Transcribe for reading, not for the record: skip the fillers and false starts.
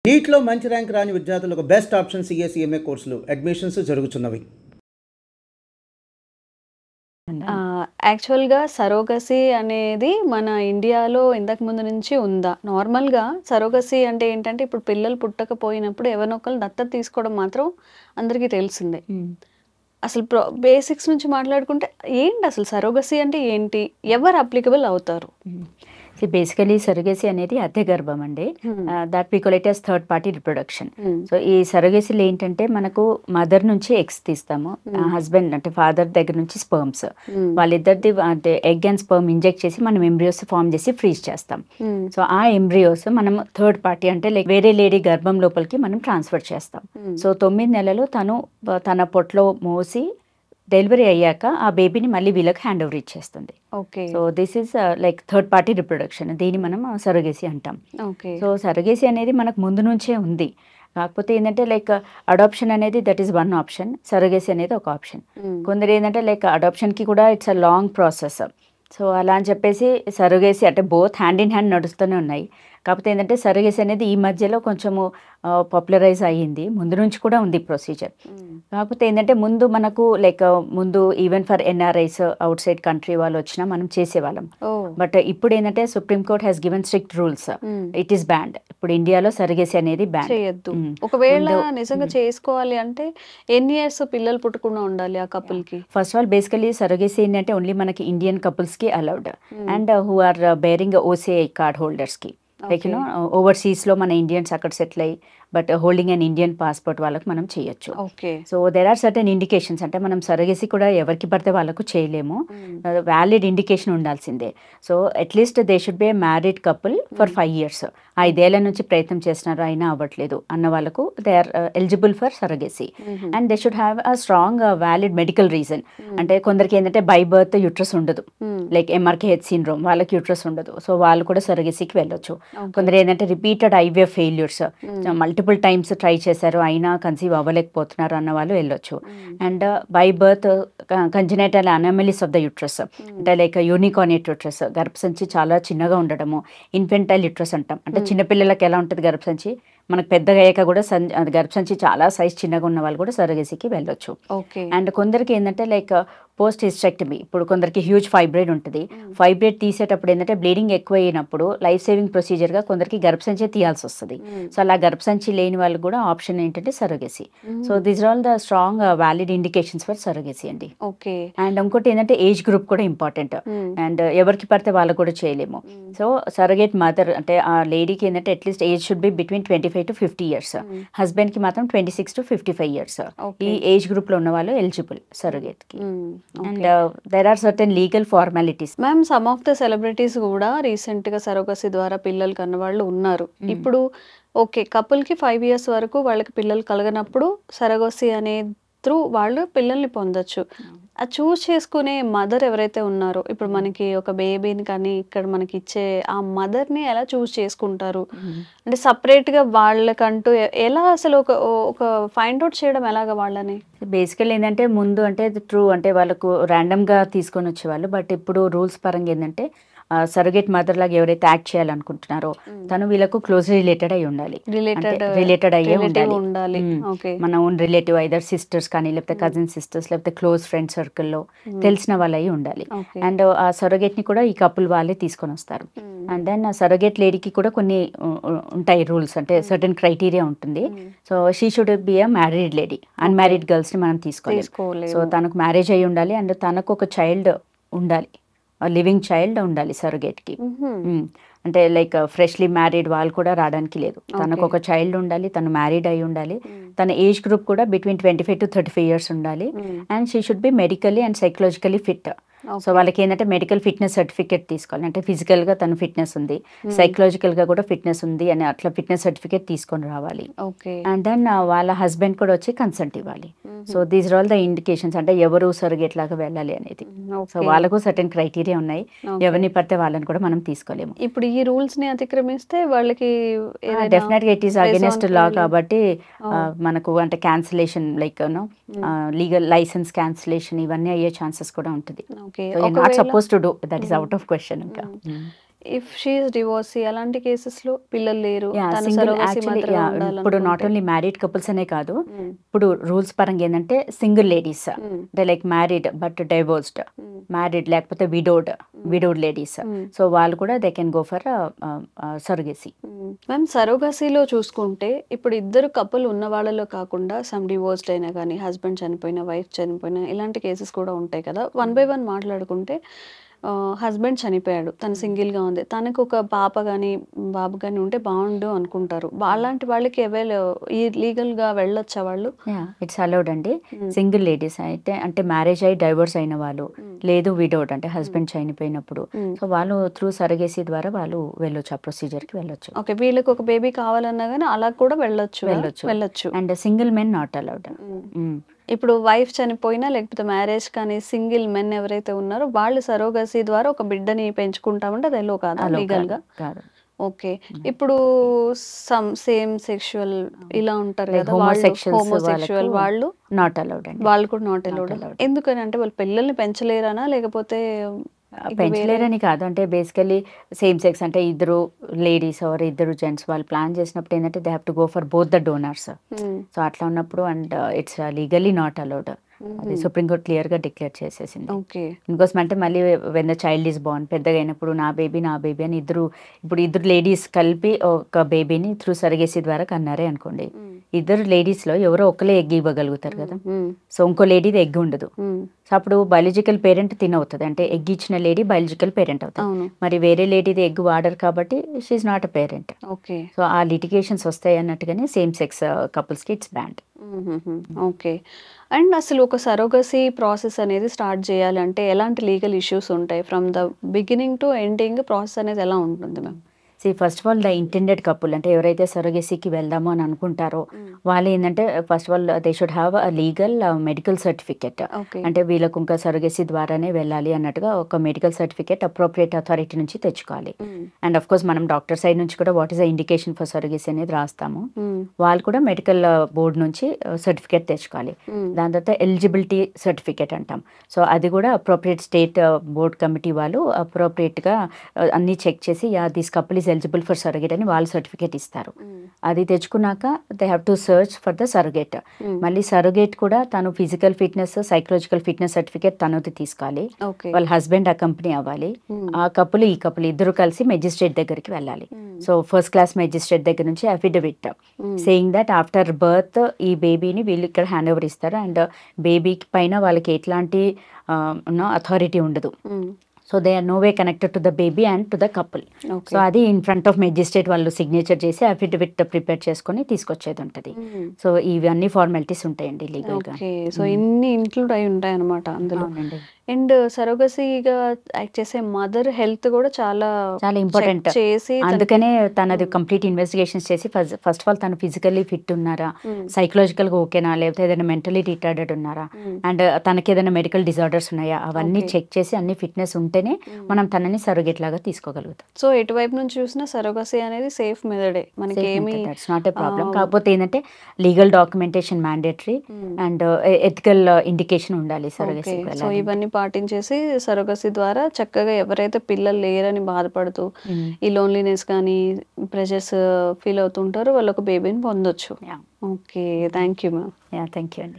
నీట్లో మంచి ర్యాంక్ రాని విద్యార్థులకు బెస్ట్ ఆప్షన్ సిఎస్ఈఎంఏ కోర్సులు అడ్మిషన్స్ జరుగుతున్నవి. యాక్చువల్‌గా సరోగసీ అనేది మన ఇండియాలో ఇంతకు ముందు నుంచి ఉందా? నార్మల్‌గా సరోగసీ అంటే ఏంటంటే, ఇప్పుడు పిల్లలు పుట్టకపోయినప్పుడు ఎవరినొకళ్ళు దత్తత తీసుకోవడం మాత్రం అందరికీ తెలిసిందే. అసలు బేసిక్స్ నుంచి మాట్లాడుకుంటే ఏంటి అసలు సరోగసీ అంటే ఏంటి? ఎవరు అప్లికబుల్ అవుతారు? బేసికలీ సరగేసీ అనేది అద్దె గర్భం అండి. That we call it as third party reproduction. So ఈ సరగేసీలో ఏంటంటే మనకు మదర్ నుంచి ఎగ్స్ తీస్తాము, హస్బెండ్ అంటే ఫాదర్ దగ్గర నుంచి స్పర్మ్స్, వాళ్ళిద్దరిది అంటే ఎగ్ అండ్ స్పర్మ్ ఇంజెక్ట్ చేసి మనం ఎంబ్రియోస్ ఫామ్ చేసి ఫ్రీజ్ చేస్తాం. సో ఆ ఎంబ్రియోస్ మనం థర్డ్ పార్టీ అంటే లైక్ వేరే లేడీ గర్భం లోపలికి మనం ట్రాన్స్ఫర్ చేస్తాం. సో 9 నెలలు తన పొట్లో మోసి డెలివరీ అయ్యాక ఆ బేబీని మళ్ళీ వీళ్ళకి హ్యాండ్ ఓవర్ ఇచ్చేస్తుంది. So this is like third party reproduction. దీన్ని మనం సరగేసీ అంటాం. సో సరగేసీ అనేది మనకు ముందు నుంచే ఉంది. కాకపోతే ఏంటంటే లైక్ అడాప్షన్ అనేది that is one option, surrogacy అనేది ఒక ఆప్షన్. కొందరు ఏంటంటే లైక్ అడాప్షన్కి కూడా it's a long process. So అలా అని చెప్పేసి సరగేసీ అంటే బోత్ హ్యాండ్ ఇన్ హ్యాండ్ నడుస్తూనే ఉన్నాయి. కాకపోతే ఏంటంటే సరగేసీ అనేది ఈ మధ్యలో కొంచెము పాపులరైజ్ అయ్యింది. ముందు నుంచి కూడా ఉంది ప్రొసీజర్. కాకపోతే ఏంటంటే ముందు ముందు even for NRIs out side country వాళ్ళు వచ్చినా మనం చేసేవాళ్ళం. బట్ ఇప్పుడు ఏంటంటే supreme court has given strict rules. It is band. ఇప్పుడు ఇండియాలో సరగేసీ అనేది బ్యాండ్ చేయొద్దు. ఒకవేళ నిజంగా చేసుకోవాలి అంటే ఎన్ని ఇయర్స్ పిల్లలు పుట్టకుండా ఉండాలి ఆ కపుల్ కి? First of all basically surrogacy ఏంటంటే ఓన్లీ మనకి ఇండియన్ కపుల్స్ కి allowed and who are bearing OCI card holders కి. లైక్ ఓవర్సీస్లో మన ఇండియన్స్ అక్కడ సెటిల్ అయ్యి but holding and Indian passport వాళ్ళకు మనం చేయొచ్చు. So there are certain indications. అంటే మనం సరగేసీ కూడా ఎవరికి పడితే వాళ్ళకు చేయలేము, వ్యాలిడ్ ఇండికేషన్ ఉండాల్సిందే. So at least they should be a married couple for 5 years. 5 ఏళ్ల నుంచి ప్రయత్నం చేస్తున్నారు అయినా అవ్వట్లేదు అన్న వాళ్ళకు they are eligible for surrogacy. And they should have a strong valid medical reason. అంటే కొందరికి ఏంటంటే బై బర్త్ యూట్రస్ ఉండదు, లైక్ MRKH సిండ్రోమ్, వాళ్ళకి యూట్రస్ ఉండదు. సో వాళ్ళు కూడా సరగేసీకి వెళ్ళొచ్చు. కొందరు ఏంటంటే repeated IVF failures, multiple times try చేశారు అయినా కన్సీవ్ అవ్వలేకపోతున్నారు అన్న వాళ్ళు వెళ్ళొచ్చు. And by birth congenital anomalies of the uterus అంటే లైక్ యూనికార్నియట్ యూట్రస్, గర్భసంచి చాలా చిన్నగా ఉండడము, ఇన్ఫెంటైల్ యూట్రస్ అంటాం. అంటే చిన్నపిల్లలకి ఎలా ఉంటుంది గర్భసంచి, మనకు పెద్దగా అయ్యాక కూడా గర్భసంచి చాలా సైజ్ చిన్నగా ఉన్న వాళ్ళు కూడా సరగేసీకి వెళ్ళొచ్చు. అండ్ కొందరికి ఏంటంటే లైక్ పోస్ట్ హిస్టెక్టమీ, ఇప్పుడు కొందరికి హ్యూజ్ ఫైబ్రాయిడ్ ఉంటుంది. ఫైబ్రాయిడ్ తీసేటప్పుడు ఏంటంటే బ్లీడింగ్ ఎక్కువ అయినప్పుడు లైఫ్ సేవింగ్ ప్రొసీజర్గా కొందరికి గర్భసంచి తీయాల్సి వస్తుంది. సో అలా గర్భసంచి లేని వాళ్ళు కూడా ఆప్షన్ ఏంటంటే surrogacy. So these are all the strong valid indications for surrogacy అండి. అండ్ ఇంకోటి ఏంటంటే ఏజ్ గ్రూప్ కూడా ఇంపార్టెంట్. అండ్ ఎవరికి పడితే వాళ్ళకు కూడా చేయలేము. సో సరగేట్ మదర్ అంటే ఆ లేడీకి ఏంటంటే at least age should be between 25 to 50 years. Husband కి మాత్రం 26 to 55 years. ఈ ఏజ్ గ్రూప్ లో ఉన్న వాళ్ళు ఎలిజిబుల్ సరగేట్ కి. And there are certain legal formalities. Ma'am, some of the celebrities కూడా రీసెంట్ గా సరోగసీ ద్వారా పిల్లలు కన్న వాళ్ళు ఉన్నారు. ఇప్పుడు ఓకే, కపుల్ కి 5 years వరకు వాళ్ళకి పిల్లలు కలగనప్పుడు సరోగసీ అనే త్రూ వాళ్ళు పిల్లల్ని పొందొచ్చు. అది చూస్ చేసుకునే మదర్ ఎవరైతే ఉన్నారో, ఇప్పుడు మనకి ఒక బేబీని కానీ ఇక్కడ మనకి ఇచ్చే ఆ మదర్ని ఎలా చూస్ చేసుకుంటారు? అంటే సపరేట్గా వాళ్ళకంటూ ఎలా అసలు ఒక ఫైండ్ అవుట్ చేయడం ఎలాగా వాళ్ళని? బేసికల్ ఏంటంటే ముందు అంటే ట్రూ అంటే వాళ్ళకు ర్యాండమ్గా తీసుకొని వచ్చేవాళ్ళు. బట్ ఇప్పుడు రూల్స్ పరంగా ఏంటంటే సరగేట్ మదర్ లాగా ఎవరైతే యాక్ట్ చేయాలనుకుంటున్నారో తను వీళ్ళకు క్లోజ్ రిలేటెడ్ అయి ఉండాలి, రిలేటెడ్ అయ్యే ఉండాలి. మన ఓన్ రిలేటివ్ ఐదర్ సిస్టర్స్ కానీ లేకపోతే కజిన్ సిస్టర్స్ లేకపోతే క్లోజ్ ఫ్రెండ్ సర్కిల్లో తెలిసిన వాళ్ళు అయి ఉండాలి. అండ్ ఆ సరగేట్ ని కూడా ఈ కపుల్ వాళ్ళే తీసుకొని వస్తారు. అండ్ దెన్ సరగేట్ లేడీకి కూడా కొన్ని ఉంటాయి రూల్స్, అంటే సర్టెన్ క్రైటీరియా ఉంటుంది. So she should be a married lady. Unmarried girls ని మనం తీసుకోవాలి. సో తనకు మ్యారేజ్ అయి ఉండాలి అండ్ తనకు ఒక చైల్డ్ ఉండాలి, లివింగ్ చైల్డ్ ఉండాలి సరగేట్కి. అంటే లైక్ ఫ్రెష్లీ మ్యారీడ్ వాళ్ళు కూడా రావడానికి లేదు. తనకు ఒక చైల్డ్ ఉండాలి, తను మ్యారీడ్ అయి ఉండాలి, తన ఏజ్ గ్రూప్ కూడా బిట్వీన్ 25 to 35 years ఉండాలి. And she should be medically and psychologically fit. So వాళ్ళకి ఏంటంటే మెడికల్ ఫిట్నెస్ సర్టిఫికేట్ తీసుకోవాలి, అంటే ఫిజికల్గా తను ఫిట్నెస్ ఉంది, సైకలాజికల్గా కూడా ఫిట్నెస్ ఉంది అని అట్లా ఫిట్నెస్ సర్టిఫికేట్ తీసుకొని రావాలి. అండ్ దెన్ వాళ్ళ హస్బెండ్ కూడా వచ్చి కన్సెంట్ ఇవ్వాలి. So these are all the indications, అంటే ఎవరు సరగేట్ లాగా వెళ్ళాలి అనేది. సో వాళ్ళకు సర్టెన్ క్రైటీరియా ఉన్నాయి, ఎవరిని పడితే వాళ్ళని కూడా మనం తీసుకోలేము. ఇప్పుడు ఈ రూల్స్ ని అతిక్రమిస్తే వాళ్ళకి డెఫినెట్ గా ఇట్ ఈస్ అగైనెస్ట్ లా కాబట్టి మనకు అంటే cancellation like legal license cancellation ఇవన్నీ అయ్యే ఛాన్సెస్ కూడా ఉంటుంది. Not suppose to do, that is out of question. ఇంకా ఇఫ్ షీ ఇస్ డివోర్సీ అలాంటి కేసెస్ లో పిల్లలు లేరు, తన సింగిల్ సరోగసీ యాక్చువల్లీ మదర్గా ఇప్పుడు నాట్ ఉండాలనుకుంటే ఓన్లీ మ్యారీడ్ కపుల్స్ అనే కాదు, ఇప్పుడు రూల్స్ పరంగా ఏంటంటే సింగిల్ లేడీస్ అంటే like married but divorced, married లేకపోతే విడోడ్ లేడీస్, సో వాళ్ళు కూడా they can go for surrogacy. Ma'am సరోగసీలో చూసుకుంటే ఇప్పుడు ఇద్దరు కపుల్ ఉన్న వాళ్ళలో కాకుండా సమ్ డివోర్స్డ్ అయినా కానీ హస్బెండ్ చనిపోయినా వైఫ్ చనిపోయినా ఇలాంటి కేసెస్ కూడా ఉంటాయి కదా. 1 by 1 మాట్లాడుకుంటే హస్బెండ్ చనిపోయాడు, తను సింగిల్గా ఉంది, తనకు ఒక పాప కానీ బాబు కానీ ఉంటే బాగుండు అనుకుంటారు, అలాంటి వాళ్ళకి ఈ లీగల్గా వెళ్ళొచ్చా వాళ్ళు? ఇట్స్ అలౌడ్ అండి. సింగిల్ లేడీస్ అయితే అంటే మ్యారేజ్ అయ్యి డైవోర్స్ అయిన వాళ్ళు, లేదు విడౌట్ అంటే హస్బెండ్ చనిపోయినప్పుడు, సో వాళ్ళు త్రూ సరగేసీ ద్వారా వాళ్ళు వెళ్ళొచ్చు, ఆ ప్రొసీజర్కి వెళ్ళొచ్చు. ఓకే, వీళ్ళకి ఒక బేబీ కావాలన్నా కానీ అలా కూడా వెళ్ళొచ్చు. And single men not allowed. ఇప్పుడు వైఫ్ చనిపోయినా లేకపోతే మ్యారేజ్ కానీ సింగిల్ మెన్ ఎవరైతే ఉన్నారో వాళ్ళు సరోగసీ ద్వారా ఒక బిడ్డని పెంచుకుంటామంటే అది ఎల్లో కాదా లీగల్గా? కాదు. ఓకే, ఇప్పుడు సేమ్ సెక్షువల్ ఇలా ఉంటారు కదా, హోమోసెక్షువల్ వాళ్ళు నాట్ అలౌడ్ అండి. వాళ్ళు కూడా నాట్ అలౌడ్. ఎందుకని అంటే వాళ్ళు పిల్లల్ని పెంచలేరనా లేకపోతే? పెంచలేరని కాదు, అంటే బేసికలీ సేమ్ సెక్స్ అంటే ఇద్దరు లేడీస్ ఆర్ ఇద్దరు జెంట్స్ వాళ్ళు ప్లాన్ చేసినప్పుడు ఏంటంటే they have to go for both the donors. So అట్లా ఉన్నప్పుడు and it's legally not allowed. అది సుప్రీంకోర్టు క్లియర్గా డిక్లేర్ చేసేసింది. ఇంకోసం అంటే మళ్ళీ when the child is Born, పెద్దగా అయినప్పుడు నా బేబీ అని ఇద్దరు లేడీస్ కలిపి ఒక బేబీని త్రూ సర్గసీ ద్వారా కన్నారే అనుకోండి, ఇద్దరు లేడీస్లో ఎవరో ఒకరే ఎగ్ ఇవ్వగలుగుతారు కదా, సో ఇంకో లేడీది ఎగ్ ఉండదు. సో అప్పుడు బయాలజికల్ పేరెంట్ అవుతుంది, అంటే ఎగ్ ఇచ్చిన లేడీ బయాలజికల్ పేరెంట్ అవుతుంది. మరి వేరే లేడీది ఎగ్ వాడరు కాబట్టి she not a parent. So ఆ లిటిగేషన్స్ వస్తాయి అన్నట్టుగానే సేమ్ సెక్స్ కపుల్స్కి ఇట్స్ బ్యాన్డ్. ఓకే, అండ్ అసలు ఒక సరోగసీ ప్రాసెస్ అనేది స్టార్ట్ చేయాలంటే ఎలాంటి లీగల్ ఇష్యూస్ ఉంటాయి? From the beginning to ending process అనేది ఎలా ఉంటుంది ma'am? First of all the intended couple అంటే ఎవరైతే సరోగసీకి వెళ్దాము అని అనుకుంటారో వాళ్ళు ఏంటంటే first of all they should have a legal medical certificate. అంటే వీళ్ళకు ఇంకా సరోగసీ ద్వారానే వెళ్ళాలి అన్నట్టుగా ఒక మెడికల్ సర్టిఫికెట్ అప్రోప్రియేట్ అథారిటీ నుంచి తెచ్చుకోవాలి. అండ్ అఫ్ కోర్స్ మనం డాక్టర్ సైడ్ నుంచి కూడా what is the indication for surrogacy అనేది రాస్తాము, వాళ్ళు కూడా మెడికల్ బోర్డ్ నుంచి సర్టిఫికెట్ తెచ్చుకోవాలి. దాని తర్వాత ఎలిజిబిలిటీ సర్టిఫికెట్ అంటాం, సో అది కూడా అప్రోప్రియేట్ స్టేట్ బోర్డ్ కమిటీ వాళ్ళు అప్రోప్రియేట్గా అన్నీ చెక్ చేసి this couple is eligible for surrogate అని వాళ్ళు సర్టిఫికేట్ ఇస్తారు. అది తెచ్చుకున్నాక they have to search for the surrogate. మళ్ళీ సర్గేట్ కూడా తను physical fitness psychological fitness certificate తనది తీసుకోవాలి, వాళ్ళ హస్బెండ్ అకంపెనీ అవ్వాలి. ఆ కపుల్ ఈ కపుల్ ఇద్దరు కలిసి మెజిస్ట్రేట్ దగ్గరికి వెళ్ళాలి. సో ఫస్ట్ క్లాస్ మెజిస్ట్రేట్ దగ్గర నుంచి affidavit saying that after birth ఈ బేబీని వీళ్ళు ఇక్కడ హ్యాండ్ ఓవర్ ఇస్తారు అండ్ బేబీ పైన వాళ్ళకి ఎట్లాంటి అథారిటీ ఉండదు. So they are no way connected to the baby and to the couple. So అది ఇన్ ఫ్రంట్ ఆఫ్ మెజిస్ట్రేట్ వాళ్ళు సిగ్నేచర్ చేసి అఫిడవిట్ ప్రిపేర్ చేసుకొని తీసుకొచ్చేది ఉంటుంది. సో ఇవన్నీ ఫార్మాలిటీస్ ఉంటాయండి లీగల్గా. సో ఇన్ని ఇంక్లూడ్ అయి ఉంటాయి అనమాట అందులో. అండ్ సరోగసీగా యాక్ట్ చేసే మదర్ హెల్త్ కూడా చాలా ఇంపార్టెంట్ చేసి అందుకనే తనది కంప్లీట్ ఇన్వెస్టిగేషన్స్ చేసి ఫస్ట్ ఆఫ్ ఆల్ తను ఫిజికల్లీ ఫిట్ ఉన్నారా, సైకలాజికల్గా ఓకేనా, లేకపోతే ఏదైనా మెంటలీ రిటార్డెడ్ ఉన్నారా, అండ్ తనకి ఏదైనా మెడికల్ డిజార్డర్స్ ఉన్నాయా, అవన్నీ చెక్ చేసి అన్ని ఫిట్నెస్ ఉంటేనే మనం తనని సరోగేట్ లాగా తీసుకోగలుగుతాం. సో ఎటువైపు నుంచి చూసినా సరోగసీ అనేది సేఫ్ మెథడే, మనకి ఏమీ నాట్ ఏ ప్రాబ్లం. కాకపోతే ఏంటంటే legal documentation mandatory and ethical indication ఉండాలి సరోగసీ. సో ఇవన్నీ పాటించేసి సరోగసీ ద్వారా చక్కగా ఎవరైతే పిల్లలు లేరని బాధపడుతూ ఈ లోన్లీనెస్ కానీ ప్రెషర్స్ ఫీల్ అవుతుంటారో వాళ్ళు ఒక బేబీని పొందొచ్చు. Okay, thank you ma'am. Thank you అండి.